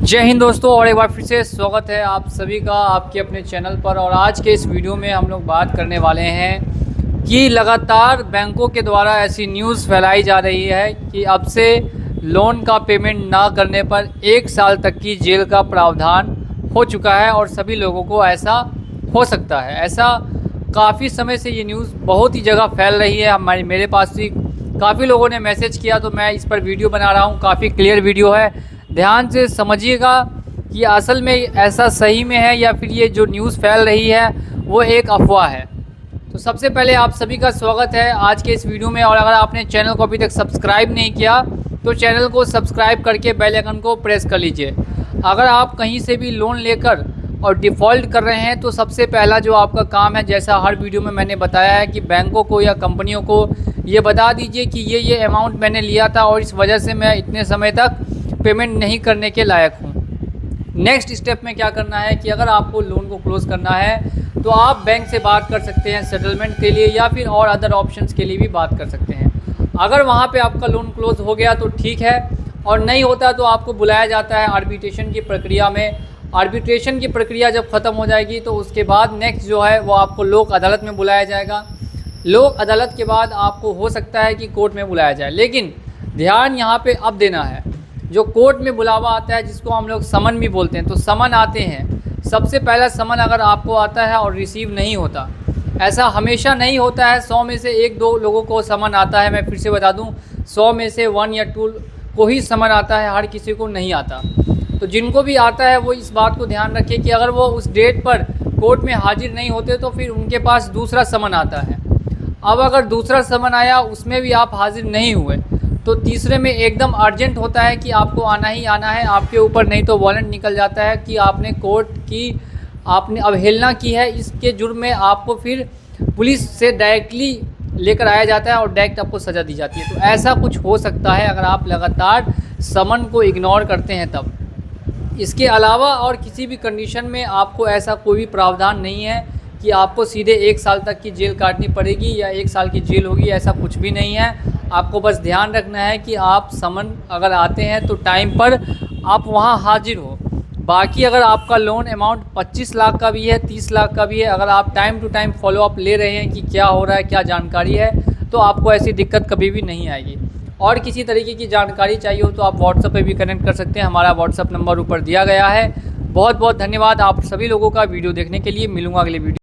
जय हिंद दोस्तों, और एक बार फिर से स्वागत है आप सभी का आपके अपने चैनल पर। और आज के इस वीडियो में हम लोग बात करने वाले हैं कि लगातार बैंकों के द्वारा ऐसी न्यूज़ फैलाई जा रही है कि अब से लोन का पेमेंट ना करने पर 1 साल तक की जेल का प्रावधान हो चुका है और सभी लोगों को ऐसा हो सकता है। ऐसा काफ़ी समय से ये न्यूज़ बहुत ही जगह फैल रही है। मेरे पास भी काफ़ी लोगों ने मैसेज किया तो मैं इस पर वीडियो बना रहा हूँ। काफ़ी क्लियर वीडियो है, ध्यान से समझिएगा कि असल में ऐसा सही में है या फिर ये जो न्यूज़ फैल रही है वो एक अफवाह है। तो सबसे पहले आप सभी का स्वागत है आज के इस वीडियो में। और अगर आपने चैनल को अभी तक सब्सक्राइब नहीं किया तो चैनल को सब्सक्राइब करके बेल आइकन को प्रेस कर लीजिए। अगर आप कहीं से भी लोन लेकर और डिफ़ॉल्ट कर रहे हैं तो सबसे पहला जो आपका काम है, जैसा हर वीडियो में मैंने बताया है, कि बैंकों को या कंपनियों को ये बता दीजिए कि ये अमाउंट मैंने लिया था और इस वजह से मैं इतने समय तक पेमेंट नहीं करने के लायक हूँ। नेक्स्ट स्टेप में क्या करना है कि अगर आपको लोन को क्लोज़ करना है तो आप बैंक से बात कर सकते हैं सेटलमेंट के लिए या फिर और अदर ऑप्शंस के लिए भी बात कर सकते हैं। अगर वहाँ पे आपका लोन क्लोज़ हो गया तो ठीक है, और नहीं होता तो आपको बुलाया जाता है आर्बिट्रेशन की प्रक्रिया में। आर्बिट्रेशन की प्रक्रिया जब ख़त्म हो जाएगी तो उसके बाद नेक्स्ट जो है वो आपको लोक अदालत में बुलाया जाएगा। लोक अदालत के बाद आपको हो सकता है कि कोर्ट में बुलाया जाए, लेकिन ध्यान यहाँ पे अब देना है, जो कोर्ट में बुलावा आता है जिसको हम लोग समन भी बोलते हैं, तो समन आते हैं। सबसे पहला समन अगर आपको आता है और रिसीव नहीं होता, ऐसा हमेशा नहीं होता है, 100 में से 1-2 लोगों को समन आता है। मैं फिर से बता दूं, 100 में से 1 या 2 को ही समन आता है, हर किसी को नहीं आता। तो जिनको भी आता है वो इस बात को ध्यान रखें कि अगर वो उस डेट पर कोर्ट में हाजिर नहीं होते तो फिर उनके पास दूसरा समन आता है। अब अगर दूसरा समन आया, उसमें भी आप हाजिर नहीं हुए, तो तीसरे में एकदम अर्जेंट होता है कि आपको आना ही आना है आपके ऊपर, नहीं तो वारंट निकल जाता है कि आपने कोर्ट की आपने अवहेलना की है। इसके जुर्म में आपको फिर पुलिस से डायरेक्टली लेकर आया जाता है और डायरेक्ट आपको सज़ा दी जाती है। तो ऐसा कुछ हो सकता है अगर आप लगातार समन को इग्नोर करते हैं तब। इसके अलावा और किसी भी कंडीशन में आपको ऐसा कोई भी प्रावधान नहीं है कि आपको सीधे 1 साल तक की जेल काटनी पड़ेगी या 1 साल की जेल होगी, ऐसा कुछ भी नहीं है। आपको बस ध्यान रखना है कि आप समन अगर आते हैं तो टाइम पर आप वहां हाजिर हो। बाकी अगर आपका लोन अमाउंट 25 लाख का भी है, 30 लाख का भी है, अगर आप time to time follow up ले रहे हैं कि क्या हो रहा है, क्या जानकारी है, तो आपको ऐसी दिक्कत कभी भी नहीं आएगी। और किसी तरीके की जानकारी चाहिए हो तो आप व्हाट्सएप पे भी कनेक्ट कर सकते हैं। हमारा व्हाट्सएप नंबर ऊपर दिया गया है। बहुत बहुत धन्यवाद आप सभी लोगों का वीडियो देखने के लिए। मिलूँगा अगले वीडियो।